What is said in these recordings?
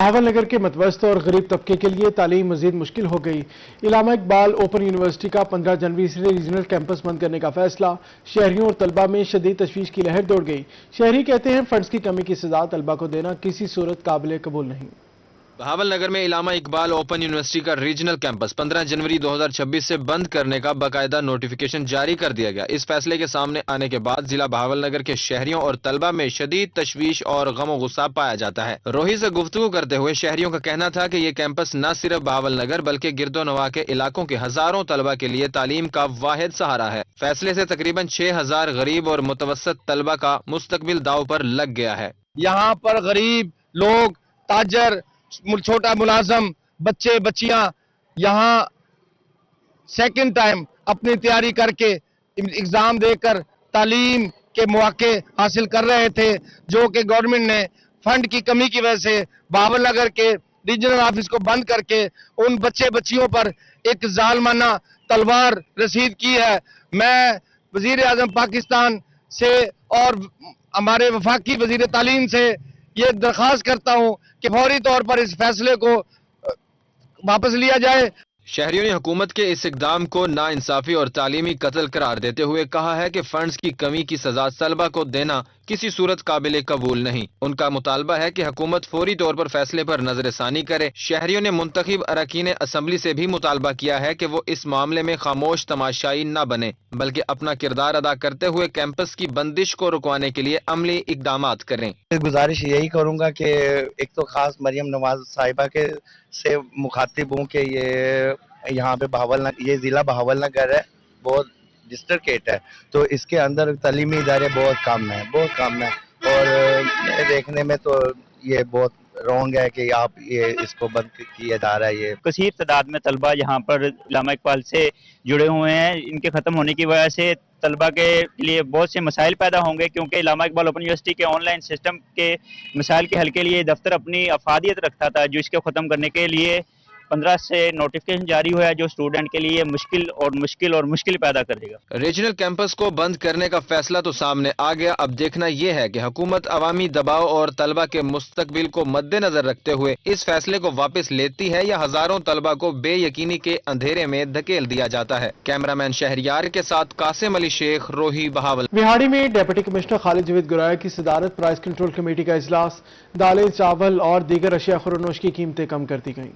बहावल नगर के मतवस्त और गरीब तबके के लिए तालीम मजीद मुश्किल हो गई। इलामा इकबाल ओपन यूनिवर्सिटी का 15 जनवरी से रीजनल कैंपस बंद करने का फैसला, शहरियों और तलबा में शदीद तशवीश की लहर दौड़ गई। शहरी कहते हैं फंड्स की कमी की सजा तलबा को देना किसी सूरत काबिल कबूल नहीं। बहावल नगर में इलामा इकबाल ओपन यूनिवर्सिटी का रीजनल कैंपस 15 जनवरी 2026 से बंद करने का बाकायदा नोटिफिकेशन जारी कर दिया गया। इस फैसले के सामने आने के बाद जिला बहावल नगर के शहरियों और तलबा में शदीद तशवीश और गम और गुस्सा पाया जाता है। रोही से गुफ्तगू करते हुए शहरियों का कहना था कि ये कैंपस न सिर्फ बहावल नगर बल्कि गिरदो नवा के इलाकों के हजारों तलबा के लिए तालीम का वाहिद सहारा है। फैसले से तकरीबन 6000 गरीब और मुतवसत तलबा का मुस्तकबिल दाव पर लग गया है। यहाँ पर गरीब लोग, ताजर, छोटा मुलाजम, बच्चे बच्चियां यहाँ सेकंड टाइम अपनी तैयारी करके एग्जाम देकर तालीम के मौके हासिल कर रहे थे, जो कि गवर्नमेंट ने फंड की कमी की वजह से बहावल नगर के रीजनल ऑफिस को बंद करके उन बच्चे बच्चियों पर एक जालमाना तलवार रसीद की है। मैं वजीर आजम पाकिस्तान से और हमारे वफाकी वजीर तालीम से ये दरख्वास्त करता हूं कि फौरी तौर पर इस फैसले को वापस लिया जाए। शहरियों ने हुकूमत के इस इकदाम को नाइंसाफी और तालीमी कत्ल करार देते हुए कहा है कि फंड्स की कमी की सजा तलबा को देना किसी सूरत काबिल कबूल नहीं। उनका मुतालबा है कि हुकूमत फौरी तौर पर फैसले पर नजरसानी करे। शहरियों ने मुंतखब अरकान असम्बली से भी मुतालबा किया है कि वो इस मामले में खामोश तमाशाई न बने बल्कि अपना किरदार अदा करते हुए कैंपस की बंदिश को रुकवाने के लिए अमली इकदाम करें। गुजारिश यही करूंगा कि एक तो खास मरियम नवाज साहिबा के से मुखातिब हूँ कि ये यहाँ पे ये जिला बहावल नगर है, बहुत डिस्ट्रिक्ट है, तो इसके अंदर तालीमी इदारे बहुत कम है और मेरे देखने में तो ये बहुत रॉन्ग है कि आप ये इसको बंद किया जा रहा है। ये कसीर तादाद में तलबा यहाँ पर इलामा इकबाल से जुड़े हुए हैं। इनके ख़त्म होने की वजह से तलबा के लिए बहुत से मसाइल पैदा होंगे, क्योंकि इलामा इकबाल ओपन यूनिवर्सिटी के ऑनलाइन सिस्टम के मसाइल के हल के लिए दफ्तर अपनी अफादियत रखता था, जो इसको ख़त्म करने के लिए 15 से नोटिफिकेशन जारी हुआ है, जो स्टूडेंट के लिए मुश्किल पैदा करेगा। रीजनल कैंपस को बंद करने का फैसला तो सामने आ गया। अब देखना यह है कि हुकूमत अवामी दबाव और तलबा के मुस्तकबिल को मद्देनजर रखते हुए इस फैसले को वापस लेती है या हजारों तलबा को बेयकीनी के अंधेरे में धकेल दिया जाता है। कैमरामैन शहरियार के साथ कासिम अली शेख, रोही, बहावल। विहाड़ी में डिप्टी कमिश्नर खालिद जवेद गुराया की सदारत प्राइस कंट्रोल कमेटी का इजलास, दालें, चावल और दीगर अशिया खुरनोश की कीमतें कम कर दी गईं।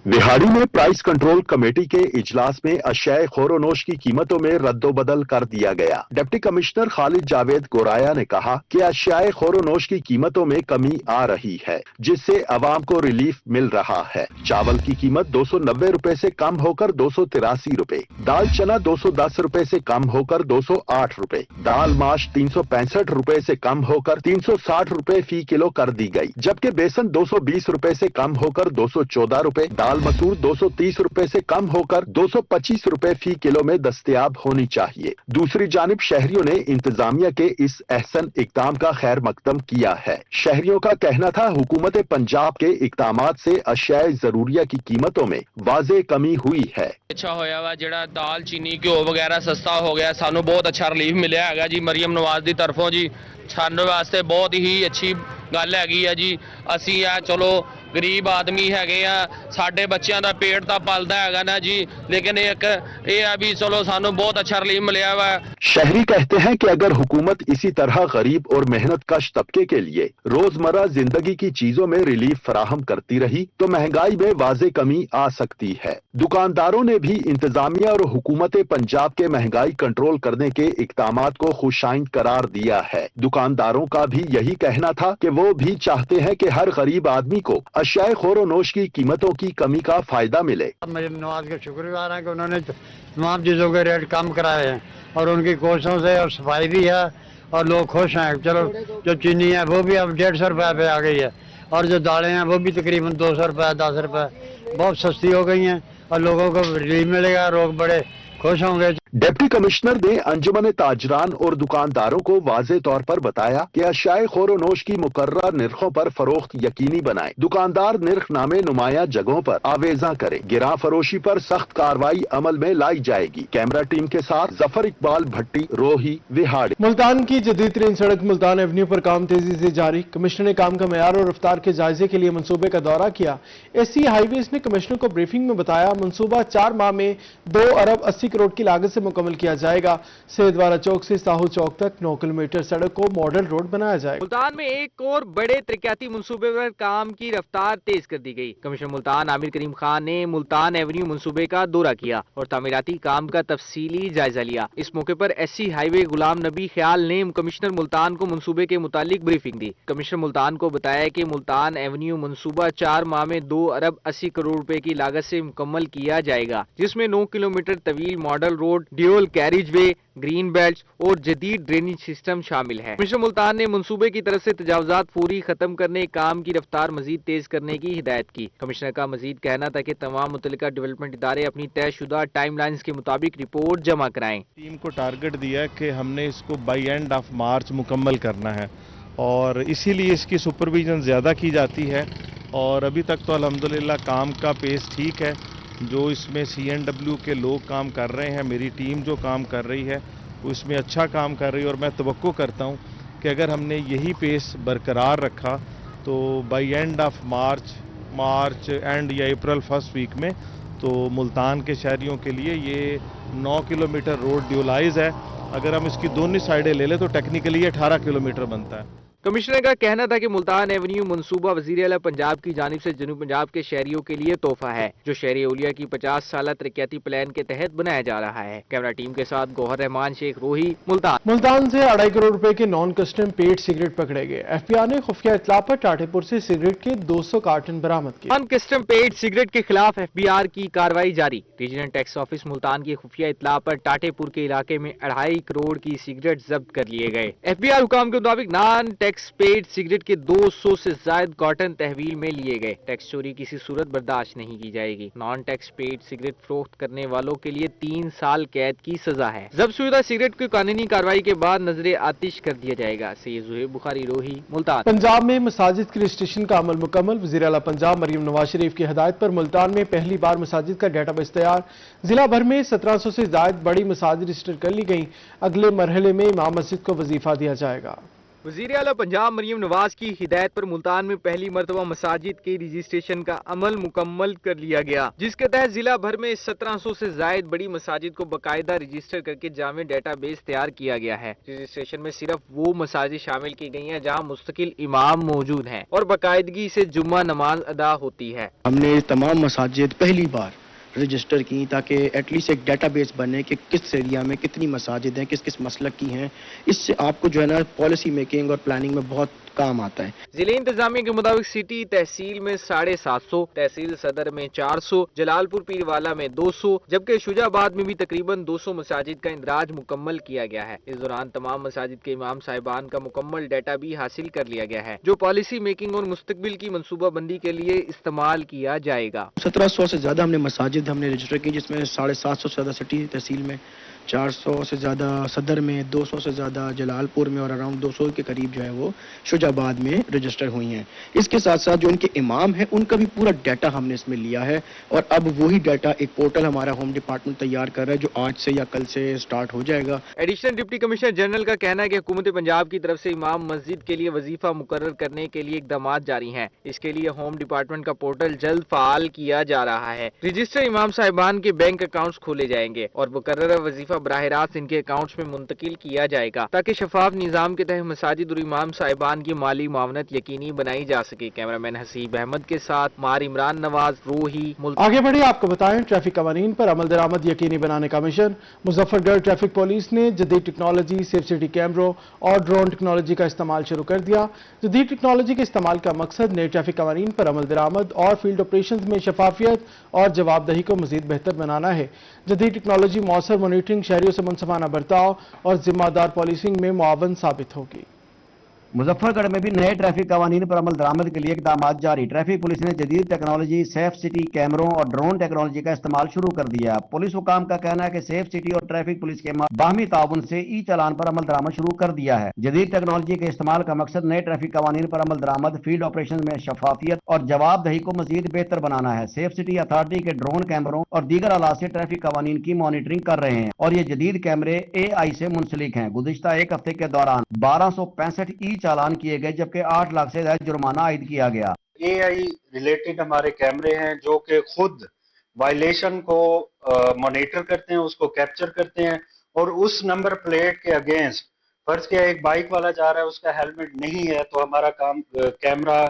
विहाड़ी में प्राइस कंट्रोल कमेटी के इजलास में अशियाए खोरोनोश की कीमतों में रद्दोबदल कर दिया गया। डिप्टी कमिश्नर खालिद जावेद गोराया ने कहा कि अशियाए खोरोनोश की कीमतों में कमी आ रही है, जिससे अवाम को रिलीफ मिल रहा है। चावल की कीमत 290 रुपए से कम होकर 283 रुपए, दाल चना 210 रुपए से कम होकर 208 रुपए, दाल माश 365 रुपए से कम होकर 360 रुपए फी किलो कर दी गई, जबकि बेसन 220 रुपए से कम होकर 214 रुपए, दाल मसूर 230 रुपए से कम होकर 225 रुपए फी किलो में दस्तयाब होनी चाहिए। दूसरी जानिब शहरियों ने इंतजामिया के इस अहसन इकदाम का खैर मकदम किया है। शहरियों का कहना था हुकूमत पंजाब के इकदामात से अशियाए जरूरिया की कीमतों में वाज़े कमी हुई है। अच्छा होया वा जिहड़ा दाल चीनी घ्यो वगैरह सस्ता हो गया, सानू बहुत अच्छा रिलीफ मिलिया है जी मरियम नवाज की तरफों जी। सानू वास्ते बहुत ही अच्छी गल हैगी है जी। असी आ चलो गरीब आदमी हैगे आ, साडे बच्चों का पेट तो पलदा हैगा ना जी, लेकिन एक ये भी चलो सानू बहुत अच्छा रिलीफ मिलिया वा। शहरी कहते हैं कि अगर हुकूमत इसी तरह गरीब और मेहनत कश तबके के लिए रोजमर्रा जिंदगी की चीजों में रिलीफ फराहम करती रही तो महंगाई में वाज़े कमी आ सकती है। दुकानदारों ने भी इंतजामिया और हुकूमत पंजाब के महंगाई कंट्रोल करने के इकदामात को खुशाइंद करार दिया है। दुकानदारों का भी यही कहना था कि वो भी चाहते हैं कि हर गरीब आदमी को अशियाए खोरोनोश की कीमतों की कमी का फायदा मिले। मरियम नवाज के शुक्रगुजार हैं कि उन्होंने तमाम चीज़ों के रेट कम कराए हैं और उनकी कोशिशों से और सफाई भी है और लोग खुश हैं। चलो जो चीनी है वो भी अब 150 रुपये पे आ गई है और जो दालें हैं वो भी तकरीबन 200 रुपये 10 रुपये बहुत सस्ती हो गई हैं और लोगों को रिलीफ मिलेगा, लोग बड़े खुश होंगे। डिप्टी कमिश्नर ने अंजुमन ताजरान और दुकानदारों को वाज़े तौर पर बताया कि अशियाए खोरोनोश की मुकर्रर निर्खों पर फरोख्त यकीनी बनाएं। दुकानदार निर्खनामे नुमाया जगहों पर आवेजा करें। गिरा फरोशी पर सख्त कार्रवाई अमल में लाई जाएगी। कैमरा टीम के साथ जफर इकबाल भट्टी, रोही, विहाड़ी। मुल्तान की जदीद तरीन सड़क मुल्तान एवेन्यू पर काम तेजी से जारी। कमिश्नर ने काम का मेयार और रफ्तार के जायजे के लिए मंसूबे का दौरा किया। एसी हाईवेज ने कमिश्नर को ब्रीफिंग में बताया मंसूबा 4 माह में 2 अरब 80 करोड़ की लागत से मुकम्मल किया जाएगा। सैयदवारा चौक से साहू चौक तक 9 किलोमीटर सड़क को मॉडल रोड बनाया जाएगा। मुल्तान में एक और बड़े तरक्याती मंसूबे पर काम की रफ्तार तेज कर दी गई। कमिश्नर मुल्तान आमिर करीम खान ने मुल्तान एवेन्यू मंसूबे का दौरा किया और तामीराती काम का तफसीली जायजा लिया। इस मौके पर एससी हाईवे गुलाम नबी ख्याल ने कमिश्नर मुल्तान को मंसूबे के मुतालिक ब्रीफिंग दी। कमिश्नर मुल्तान को बताया कि मुल्तान एवेन्यू मंसूबा 4 माह में 2 अरब 80 करोड़ रुपए की लागत से मुकम्मल किया जाएगा, जिसमें 9 किलोमीटर तवील मॉडल रोड, ड्यूल कैरिज वे, ग्रीन बेल्ट और जदीद ड्रेनेज सिस्टम शामिल है। कमिश्नर मुल्तान ने मंसूबे की तरफ से तजावुजात पूरी खत्म करने, काम की रफ्तार मजीद तेज करने की हिदायत की। कमिश्नर का मजीद कहना था कि तमाम मुतल्लिका डेवलपमेंट इदारे अपनी तयशुदा टाइमलाइंस के मुताबिक रिपोर्ट जमा कराएं। टीम को टारगेट दिया कि हमने इसको बाई एंड ऑफ मार्च मुकम्मल करना है और इसीलिए इसकी सुपरविजन ज़्यादा की जाती है और अभी तक तो अल्हम्दुलिल्लाह काम का पेस ठीक है। जो इसमें CNW के लोग काम कर रहे हैं, मेरी टीम जो काम कर रही है वो इसमें अच्छा काम कर रही है और मैं तवक्को करता हूँ कि अगर हमने यही पेस बरकरार रखा तो by end of March and या अप्रैल फर्स्ट वीक में तो मुल्तान के शहरियों के लिए ये 9 किलोमीटर रोड ड्यूलाइज है। अगर हम इसकी दोनों साइडें ले लें तो टेक्निकली 18 किलोमीटर बनता है। कमिश्नर का कहना था कि मुल्तान एवेन्यू मंसूबा वजीर आला पंजाब की जानिब से जनूब पंजाब के शहरियों के लिए तोहफा है, जो शहरी औलिया की 50 साल तरक्याती प्लान के तहत बनाया जा रहा है। कैमरा टीम के साथ गौहर रहमान, शेख रोही, मुल्तान से 2.5 करोड़ रुपए के नॉन कस्टम पेड सिगरेट पकड़े गए। FBI ने खुफिया इत्तला पर टाटेपुर से सिगरेट के 200 कार्टन बरामद किए। नॉन कस्टम पेड सिगरेट के खिलाफ FBR की कार्रवाई जारी। रीजनल टैक्स ऑफिस मुल्तान की खुफिया इत्तला पर टाटेपुर के इलाके में 2.5 करोड़ की सिगरेट जब्त कर लिए गए। FBR हुकाम के मुताबिक नॉन टैक्स पेड सिगरेट के 200 से ज्यादा कार्टन तहवील में लिए गए। टैक्स चोरी किसी सूरत बर्दाश्त नहीं की जाएगी। नॉन टैक्स पेड सिगरेट फरोख्त करने वालों के लिए 3 साल कैद की सजा है। जब्त शुदा सिगरेट की कानूनी कार्रवाई के बाद नजरे आतिश कर दिया जाएगा। सैयद ज़ुहैब बुखारी, रोही, मुल्तान। पंजाब में मसाजिद के रजिस्ट्रेशन का अमल मुकम्मल। वज़ीर आला पंजाब मरियम नवाज शरीफ की हिदायत पर मुल्तान में पहली बार मसाजिद का डेटाबेस तैयार। जिला भर में 1700 से ज्यादा बड़ी मसाजिद रजिस्टर कर ली गई। अगले मरहले में इमाम मस्जिद को वजीफा दिया जाएगा। वज़ीर आला पंजाब मरियम नवाज की हिदायत पर मुल्तान में पहली मरतबा मसाजिद के रजिस्ट्रेशन का अमल मुकम्मल कर लिया गया, जिसके तहत जिला भर में 1700 से जायद बड़ी मसाजिद को बाकायदा रजिस्टर करके जामे डेटाबेस तैयार किया गया है। रजिस्ट्रेशन में सिर्फ वो मसाजिद शामिल की गई हैं जहां मुस्तकिल इमाम मौजूद हैं और बाकायदगी से जुम्मा नमाज अदा होती है। हमने तमाम मसाजिद पहली बार रजिस्टर की ताकि एटलीस्ट एक डेटाबेस बने कि किस एरिया में कितनी मसाजिद हैं, किस किस मसलक की हैं। इससे आपको जो है ना पॉलिसी मेकिंग और प्लानिंग में बहुत काम आता है। जिले इंतजामिया के मुताबिक सिटी तहसील में 750, तहसील सदर में 400, जलालपुर पीरवाला में 200, जबकि शुजाबाद में भी तकरीबन 200 मसाजिद का इंदराज मुकम्मल किया गया है। इस दौरान तमाम मसाजिद के इमाम साहिबान का मुकम्मल डाटा भी हासिल कर लिया गया है, जो पॉलिसी मेकिंग और मुस्तकबिल की मनसूबाबंदी के लिए इस्तेमाल किया जाएगा। 1700 से ज्यादा हमने मसाजिद रजिस्टर की, जिसमें 750 से ज्यादा सिटी तहसील में, 400 से ज़्यादा सदर में, 200 से ज़्यादा जलालपुर में और अराउंड 200 के करीब जो है वो शुजाबाद में रजिस्टर हुई हैं। इसके साथ साथ जो उनके इमाम हैं उनका भी पूरा डाटा हमने इसमें लिया है और अब वही डाटा एक पोर्टल हमारा होम डिपार्टमेंट तैयार कर रहा है जो आज से या कल से स्टार्ट हो जाएगा। एडिशनल डिप्टी कमिश्नर जनरल का कहना है कि हुकूमत पंजाब की तरफ से इमाम मस्जिद के लिए वजीफा मुकर्रर करने के लिए इकदाम जारी हैं। इसके लिए होम डिपार्टमेंट का पोर्टल जल्द फाल किया जा रहा है। रजिस्टर इमाम साहिबान के बैंक अकाउंट्स खोले जाएंगे और मुकर्रर वजीफा बराह रास्त इनके अकाउंट्स में मुंतकिल किया जाएगा ताकि शफाफ निजाम के तहत मसाजिद और इमाम साहिबान की माली मावनत यकीनी बनाई जा सके। कैमरामैन हसीब अहमद के साथ मार इमरान नवाज, रोही। आगे बढ़े आपको बताएं, ट्रैफिक कवानीन पर अमल दरामद यकीनी बनाने का मिशन। मुजफ्फरगढ़ ट्रैफिक पुलिस ने जदीद टेक्नोलॉजी, सेफ सिटी कैमरों और ड्रोन टेक्नोलॉजी का इस्तेमाल शुरू कर दिया। जदीद टेक्नोलॉजी के इस्तेमाल का मकसद नए ट्रैफिक कवानीन पर अमल दरामद और फील्ड ऑपरेशन में शफाफियत और जवाबदही को मजीद बेहतर बनाना है। जदीद टेक्नोलॉजी मौसर मॉनिटरिंग, शहरियों से मुनसफाना बर्ताव और जिम्मेदार पॉलिसिंग में मुआवन साबित होगी। मुजफ्फर गढ़ में भी नए ट्रैफिक कवानीन पर अमल दरामद के लिए इकदाम जारी। ट्रैफिक पुलिस ने जदीद टेक्नोलॉजी, सेफ सिटी कैमरों और ड्रोन टेक्नोलॉजी का इस्तेमाल शुरू कर दिया। पुलिस हुकाम का कहना है कि सेफ सिटी और ट्रैफिक पुलिस के बाहमी ताउन से ई चालान पर अमल दरामद शुरू कर दिया है। जदीद टेक्नोलॉजी के इस्तेमाल का मकसद नए ट्रैफिक कवानीन पर अमल दरामद, फील्ड ऑपरेशन में शफाफियत और जवाबदही को मजीद बेहतर बनाना है। सेफ सिटी अथॉरिटी के ड्रोन कैमरों और दीगर आलात से ट्रैफिक कवानीन की मॉनिटरिंग कर रहे हैं और ये जदीद कैमरे AI से मुंसलिक हैं। गुज़िश्ता एक हफ्ते के दौरान 1265 ई चालान किए गए, जबकि 8 लाख से ज्यादा जुर्माना आयद किया गया। AI रिलेटेड हमारे कैमरे हैं जो कि खुद वायलेशन को मॉनिटर करते हैं, उसको कैप्चर करते हैं और उस नंबर प्लेट के अगेंस्ट, फर्ज किया एक बाइक वाला जा रहा है, उसका हेलमेट नहीं है, तो हमारा कैमरा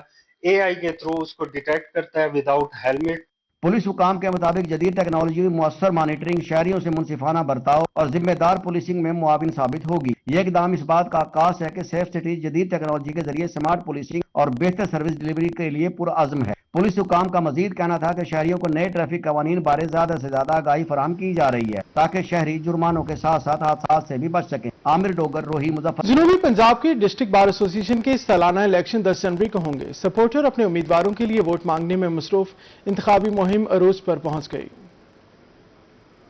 AI के थ्रू उसको डिटेक्ट करता है विदाउट हेलमेट। पुलिस हुकाम के मुताबिक जदीद टेक्नोलॉजी, मुअस्सर मॉनिटरिंग, शहरियों से मुनसिफाना बर्ताव और जिम्मेदार पुलिसिंग में मुआविन साबित होगी। ये इकदाम इस बात का आकाश है कि सेफ सिटी जदीद टेक्नोलॉजी के जरिए स्मार्ट पुलिसिंग और बेहतर सर्विस डिलीवरी के लिए पुरअज़्म है। पुलिस हुकाम का मजीद कहना था कि शहरियों को नए ट्रैफिक कवानीन बारे ज्यादा से ज्यादा आगाही फराहम की जा रही है ताकि शहरी जुर्मानों के साथ साथ हादसात से भी बच सकें। आमिर डोगर, रोही, मुजफ्फर। जनूबी पंजाब के डिस्ट्रिक्ट बार एसोसिएशन के सालाना इलेक्शन 10 जनवरी को होंगे। सपोर्टर अपने उम्मीदवारों के लिए वोट मांगने में मसरूफ, इंतखाबी मुहिम अरूज पर पहुंच गई।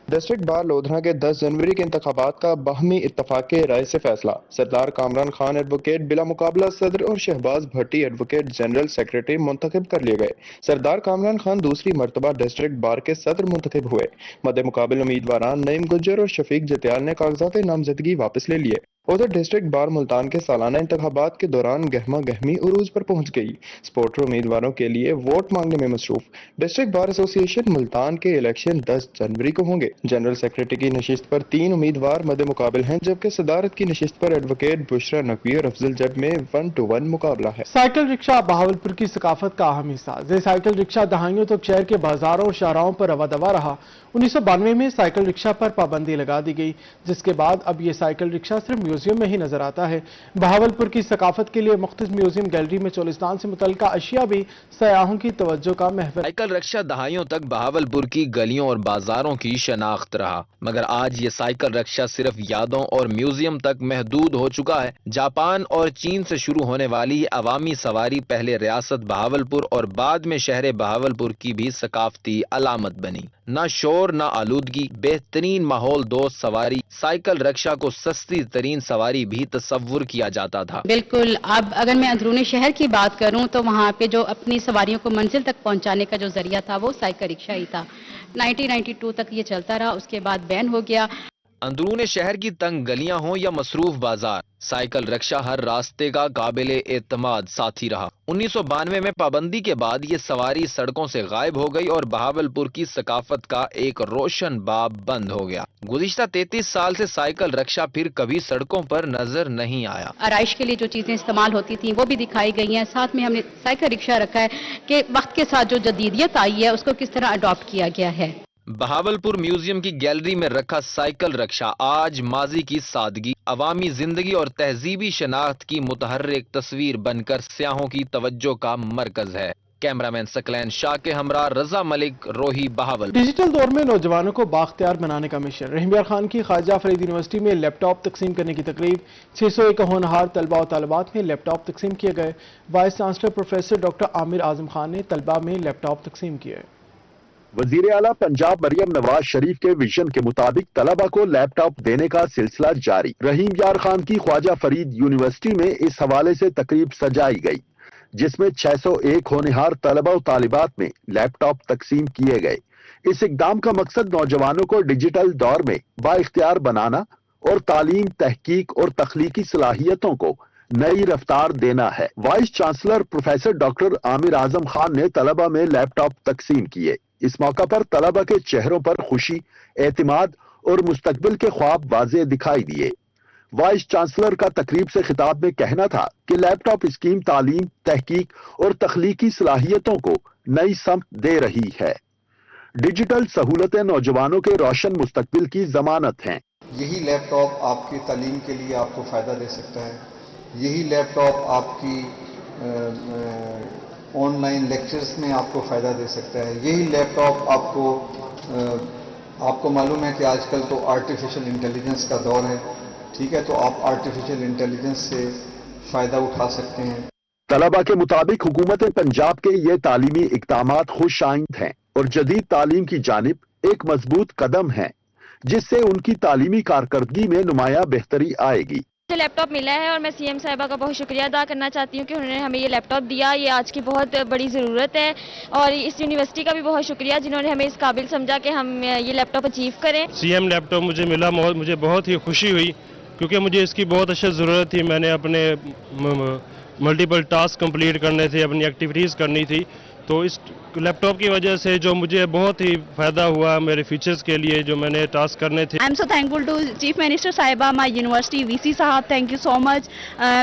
डिस्ट्रिक्ट बार लोधरा के 10 जनवरी के इंतखाबात का बाहमी इत्तफाक के राय से फैसला। सरदार कामरान खान एडवोकेट बिला मुकाबला सदर और शहबाज भट्टी एडवोकेट जनरल सेक्रेटरी मुंतखब कर लिए गए। सरदार कामरान खान दूसरी मरतबा डिस्ट्रिक्ट बार के सदर मुंतखब हुए। मद्दे मुकाबल उम्मीदवारान नईम गुज्जर और शफीक जतियाल ने कागजात नामजदगी वापस ले लिए। उधर डिस्ट्रिक्ट बार मुल्तान के सालाना इंतखाबात के दौरान गहमा गहमी उरूज पर पहुंच गई। सपोर्टर उम्मीदवारों के लिए वोट मांगने में मसरूफ। डिस्ट्रिक्ट बार एसोसिएशन मुल्तान के इलेक्शन 10 जनवरी को होंगे। जनरल सेक्रेटरी की नशिस्त पर 3 उम्मीदवार मद्दे मुकाबल हैं, जबकि सदारत की नशिस्त पर एडवोकेट बुशरा नकवी और अफजल जब में 1-1 मुकाबला है। साइकिल रिक्शा बहावलपुर की सकाफत का अहम हिस्सा। ये साइकिल रिक्शा दहाइयों तक शहर के बाजारों और शाहराहों पर रवा दवा रहा। 1992 में साइकिल रिक्शा पर पाबंदी लगा दी गई, जिसके बाद अब ये साइकिल रिक्शा सिर्फ म्यूजियम में ही नजर आता है। बहावलपुर की सकाफत के लिए मुख्तलिफ म्यूजियम गैलरी में चोलिस्तान से मुतल्लिका अशिया भी सयाहों की तवज्जो का महवर। साइकिल रिक्शा दहाइयों तक बहावलपुर की गलियों और बाजारों की शनाख्त रहा, मगर आज ये साइकिल रिक्शा सिर्फ यादों और म्यूजियम तक महदूद हो चुका है। जापान और चीन से शुरू होने वाली अवामी सवारी पहले रियासत बहावलपुर और बाद में शहर बहावलपुर की भी सकाफती अलामत बनी। न शोर न आलूदगी, बेहतरीन माहौल दोस्त सवारी। साइकिल रिक्शा को सस्ती तरीन सवारी भी तस्वुर किया जाता था। बिल्कुल। अब अगर मैं अंदरूनी शहर की बात करूं तो वहां पे जो अपनी सवारियों को मंजिल तक पहुंचाने का जो जरिया था वो साइकिल रिक्शा ही था। 1992 तक ये चलता रहा, उसके बाद बैन हो गया। अंदरूने शहर की तंग गलियां हों या मसरूफ बाजार, साइकिल रिक्शा हर रास्ते का काबिल एतमाद साथी रहा। 1992 में पाबंदी के बाद ये सवारी सड़कों से गायब हो गई और बहावलपुर की सकाफत का एक रोशन बाब बंद हो गया। गुज़िश्ता 33 साल से साइकिल रिक्शा फिर कभी सड़कों पर नजर नहीं आया। आराइश के लिए जो चीजें इस्तेमाल होती थी वो भी दिखाई गई हैं। साथ में हमने साइकिल रिक्शा रखा है कि वक्त के साथ जो जदीदियत आई है उसको किस तरह अडॉप्ट किया गया है। बहावलपुर म्यूजियम की गैलरी में रखा साइकिल रिक्शा आज माजी की सादगी, अवामी जिंदगी और तहजीबी शनाख्त की मुतहर्रिक तस्वीर बनकर सयाहों की तवज्जो का मरकज है। कैमरामैन सकलैन शाह के हमरा रजा मलिक, रोही, बहावलपुर। डिजिटल दौर में नौजवानों को बाख्तियार बनाने का मिशन। रहीम खान की ख्वाजा फरीद यूनिवर्सिटी में लैपटॉप तकसीम करने की तकरीब। 601 होनहार तलबा और तालिबात में लैपटॉप तकसीम किए गए। Vice chancellor professor doctor Amir Azam Khan ने तलबा में लैपटॉप तकसीम किए। वजीर आला पंजाब मरियम नवाज शरीफ के विजन के मुताबिक तलबा को लैपटॉप देने का सिलसिला जारी। रहीम यार खान की ख्वाजा फरीद यूनिवर्सिटी में इस हवाले से तकरीब सजाई गई, जिसमें 601 होनहार तलबा और तालिबात में लैपटॉप तकसीम किए गए। इस इकदाम का मकसद नौजवानों को डिजिटल दौर में बाइख्तियार बनाना और तालीम, तहकीक और तख्लीकी सलाहियतों को नई रफ्तार देना है। Vice chancellor professor doctor Amir Azam Khan ने तलबा में लैपटॉप तकसीम किए। इस मौका पर तलबा के चेहरों पर खुशी, एतमाद और मुस्तकबिल के ख्वाब वाज़े दिखाई दिए। वाइस चांसलर का तकरीब से खिताब में कहना था कि लैपटॉप स्कीम तालीम, तहकीक और तख्लीकी सलाहियतों को नई समत दे रही है। डिजिटल सहूलतें नौजवानों के रोशन मुस्तकबिल की जमानत हैं। यही लैपटॉप आपकी तालीम के लिए आपको फ़ायदा दे सकता है। यही लैपटॉप आपकी ऑनलाइन लेक्चर्स में आपको फ़ायदा दे सकता है। यही लैपटॉप आपको मालूम है कि आजकल तो आर्टिफिशियल इंटेलिजेंस का दौर है, ठीक है, तो आप आर्टिफिशियल इंटेलिजेंस से फ़ायदा उठा सकते हैं। तलबा के मुताबिक हुकूमत पंजाब के ये तालीमी इक़दामात खुश आइंद हैं और जदीद तालीम की जानिब एक मजबूत कदम है जिससे उनकी तालीमी कारकर्दगी में नुमाया बेहतरी आएगी। मुझे लैपटॉप मिला है और मैं सीएम साहिबा का बहुत शुक्रिया अदा करना चाहती हूँ कि उन्होंने हमें ये लैपटॉप दिया। ये आज की बहुत बड़ी ज़रूरत है और इस यूनिवर्सिटी का भी बहुत शुक्रिया जिन्होंने हमें इस काबिल समझा कि हम ये लैपटॉप अचीव करें। सीएम लैपटॉप मुझे मिला, मुझे बहुत ही खुशी हुई क्योंकि मुझे इसकी बहुत अच्छी ज़रूरत थी। मैंने अपने मल्टीपल टास्क कंप्लीट करने थे, अपनी एक्टिविटीज़ करनी थी, तो इस लैपटॉप की वजह से जो मुझे बहुत ही फ़ायदा हुआ मेरे फ्यूचर्स के लिए जो मैंने टास्क करने थे। I am so thankful to chief minister साहिबा, माई यूनिवर्सिटी, वीसी साहब, थैंक यू सो मच।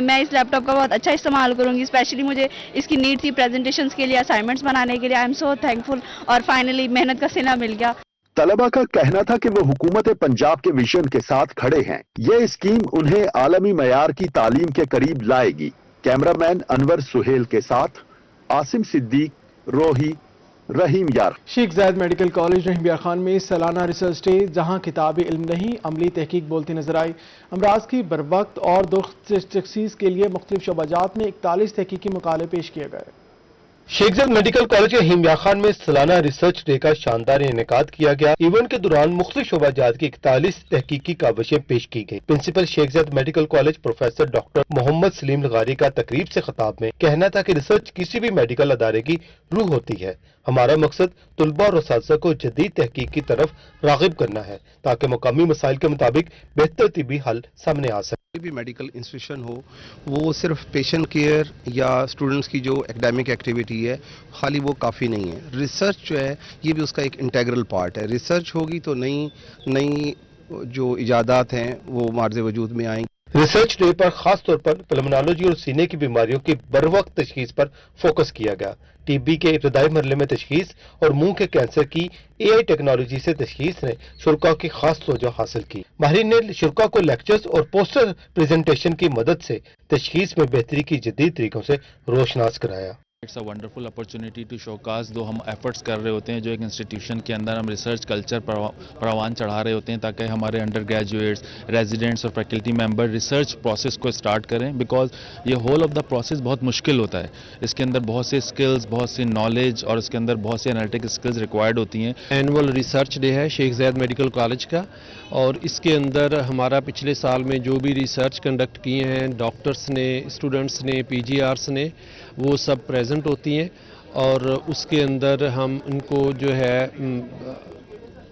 मैं इस लैपटॉप का बहुत अच्छा इस्तेमाल करूँगी, स्पेशली मुझे इसकी नीड थी प्रेजेंटेशंस के लिए, असाइनमेंट्स बनाने के लिए। आई एम सो थैंकफुल और फाइनली मेहनत का सिला मिल गया। तलबा का कहना था कि वो हुकूमत पंजाब के विजन के साथ खड़े हैं। ये स्कीम उन्हें आलमी मयार की तालीम के करीब लाएगी। कैमरामैन अनवर सुहेल के साथ आसिम सिद्दीक, रोही, रहीम यार। शेख जायद मेडिकल कॉलेज रहीम यार खान में सालाना रिसर्च डे, जहां किताबी इल्म नहीं अमली तहकीक बोलती नजर आई। अमराज की बरवक्त और दुरुस्त तशखीस के लिए मुख्तलिफ शोबाजात में 41 तहकीकी मकाले पेश किए गए। शेख जायद मेडिकल कॉलेज के रहीम यार खान में सालाना रिसर्च डे का शानदार इनेकाद किया गया। इवेंट के दौरान मुख्तलिफ शोबाजात की 41 तहकीकी काविशें पेश की गई। Principal Sheikh Zayed medical college professor doctor Mohammad Saleem Lagari का तकरीब से खिताब में कहना था कि रिसर्च किसी भी मेडिकल अदारे की रूह होती है। हमारा मकसद तलबा और असातिज़ा को जदीद तहकीक की तरफ राग़िब करना है ताकि मुकामी मसाइल के मुताबिक बेहतर तिब्बी हल सामने आ सके। कोई भी मेडिकल इंस्टीट्यूशन हो वो सिर्फ पेशेंट केयर या स्टूडेंट्स की जो एकेडमिक एक्टिविटी है खाली वो काफ़ी नहीं है। रिसर्च जो है ये भी उसका एक इंटेग्रल पार्ट है। रिसर्च होगी तो नई जो इजादात हैं वो मार्ज़ वजूद में आएंगी। रिसर्च डे पर खास तौर पर पल्मोनोलॉजी और सीने की बीमारियों की बरवक्त तशखीस पर फोकस किया गया। टीबी के इब्तदाई मरहले में तशखीस और मुंह के कैंसर की एआई टेक्नोलॉजी से तशखीस ने शुरा की खास तवज्जो हासिल की। माहिरीन ने शुरा को लेक्चर्स और पोस्टर प्रेजेंटेशन की मदद से तशखीस में बेहतरी की जदीद तरीकों से रोशनास कराया। It's a wonderful opportunity to showcase दो हम एफर्ट्स कर रहे होते हैं जो एक इंस्टीट्यूशन के अंदर हम रिसर्च कल्चर परवान चढ़ा रहे होते हैं ताकि हमारे अंडर ग्रेजुएट्स, रेजिडेंट्स और फैकल्टी मेंबर रिसर्च प्रोसेस को स्टार्ट करें। बिकॉज ये होल ऑफ द प्रोसेस बहुत मुश्किल होता है। इसके अंदर बहुत से स्किल्स, बहुत सी नॉलेज और इसके अंदर बहुत से एनालिटिक स्किल्स रिक्वायर्ड होती हैं। एनुअल रिसर्च डे है शेख जायद मेडिकल कॉलेज का और इसके अंदर हमारा पिछले साल में जो भी रिसर्च कंडक्ट किए हैं डॉक्टर्स ने, स्टूडेंट्स ने, पीजीआर्स ने, वो सब प्रेजेंट होती हैं और उसके अंदर हम उनको जो है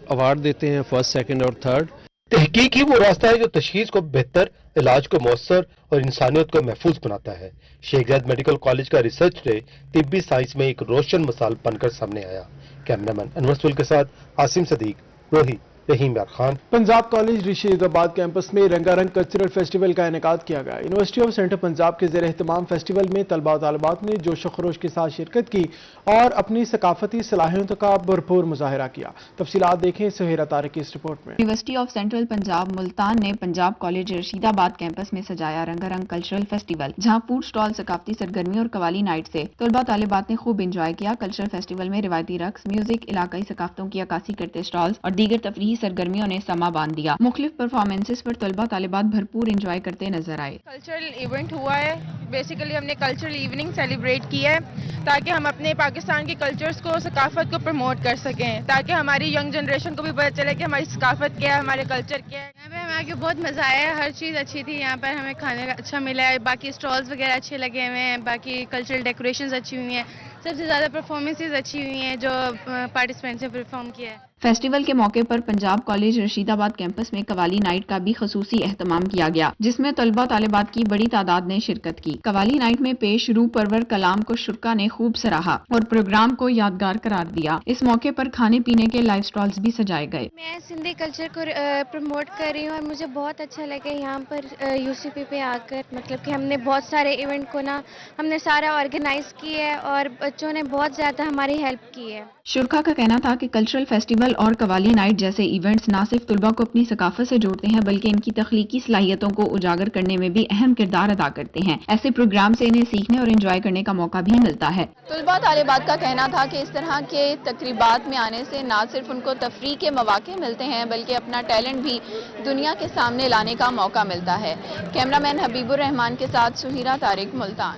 अवार्ड देते हैं फर्स्ट, सेकंड और थर्ड। तहकीक ही वो रास्ता है जो तशखीस को बेहतर, इलाज को मौसर और इंसानियत को महफूज बनाता है। शेख जायद मेडिकल कॉलेज का रिसर्च डे तिब्बी साइंस में एक रोशन मिसाल बनकर सामने आया। कैमरामैन अनवर सुहेल के साथ आसिम सदीक, रोही, रहीम यार खान। पंजाब कॉलेज रशीदाबाद कैंपस में रंगारंग कल्चरल फेस्टिवल का इनेकाद किया गया। यूनिवर्सिटी ऑफ सेंट्रल पंजाब के ज़ेर एहतमाम फेस्टिवल में तलबा और तालिबात ने जोश खरोश के साथ शिरकत की और अपनी सकाफती सलाहियतों का भरपूर मुजाहरा किया। तफसीलात देखें सुहेरा तारिक की इस रिपोर्ट में। University of central Punjab Multan ने पंजाब कॉलेज रशीदाबाद कैंपस में सजाया रंगारंग कल्चरल फेस्टिवल, जहां फूड स्टॉल, सकाफती सरगर्मी और कवाली नाइट से तलबा तालिबात ने खूब इंजॉय किया। कल्चरल फेस्टिवल में रिवायती रक्स, म्यूजिक, इलाकाई सकाफतों की अक्कासी करते स्टॉल्स और दीगर तफरीही सरगर्मियों ने समा बांध दिया। मुख्तलिफ परफॉर्मेंसेस पर तलबा तालिबात भरपूर इंजॉय करते नजर आए। कल्चरल इवेंट हुआ है, बेसिकली हमने कल्चरल इवनिंग सेलिब्रेट की है ताकि हम अपने पाकिस्तान के कल्चर्स को, सकाफत को प्रमोट कर सकें, ताकि हमारी यंग जनरेशन को भी पता चले कि हमारी सकाफत क्या है, हमारे कल्चर क्या है। यहाँ पे हमें आके बहुत मजा आया, हर चीज़ अच्छी थी यहाँ पर, हमें खाने का अच्छा मिला है, बाकी स्टॉल्स वगैरह अच्छे लगे हुए हैं, बाकी कल्चरल डेकोरेशंस अच्छी हुई हैं, सबसे ज़्यादा परफॉर्मेंसेस अच्छी हुई हैं जो पार्टिसिपेंट्स ने परफॉर्म किया है। फेस्टिवल के मौके पर पंजाब कॉलेज रशीदाबाद कैंपस में कवाली नाइट का भी खसूसी एहतमाम किया गया, जिसमें तलबा तालिबात की बड़ी तादाद ने शिरकत की। कवाली नाइट में पेश रूह परवर कलाम को शुरा ने खूब सराहा और प्रोग्राम को यादगार करार दिया। इस मौके पर खाने पीने के लाइव स्टॉल्स भी सजाए गए। मैं सिंधी कल्चर को प्रमोट कर रही हूँ और मुझे बहुत अच्छा लगा यहाँ पर यूसीपी पे आकर। मतलब कि हमने बहुत सारे इवेंट को हमने सारा ऑर्गेनाइज किया है और बच्चों ने बहुत ज्यादा हमारी हेल्प की है। शुरा का कहना था कि कल्चरल फेस्टिवल اور قوالی نائٹ جیسے ایونٹس نہ صرف طلباء کو اپنی ثقافت سے جوڑتے ہیں بلکہ ان کی تخلیقی صلاحیتوں کو اجاگر کرنے میں بھی اہم کردار ادا کرتے ہیں. ایسے پروگرام سے انہیں سیکھنے اور انجوائے کرنے کا موقع بھی ملتا ہے. طلباء طالبات کا کہنا تھا کہ اس طرح کے تقریبات میں آنے سے نہ صرف ان کو تفریح کے مواقع ملتے ہیں بلکہ اپنا ٹیلنٹ بھی دنیا کے سامنے لانے کا موقع ملتا ہے. کیمرہ مین حبیب الرحمان کے ساتھ سہیرہ طارق، ملتان.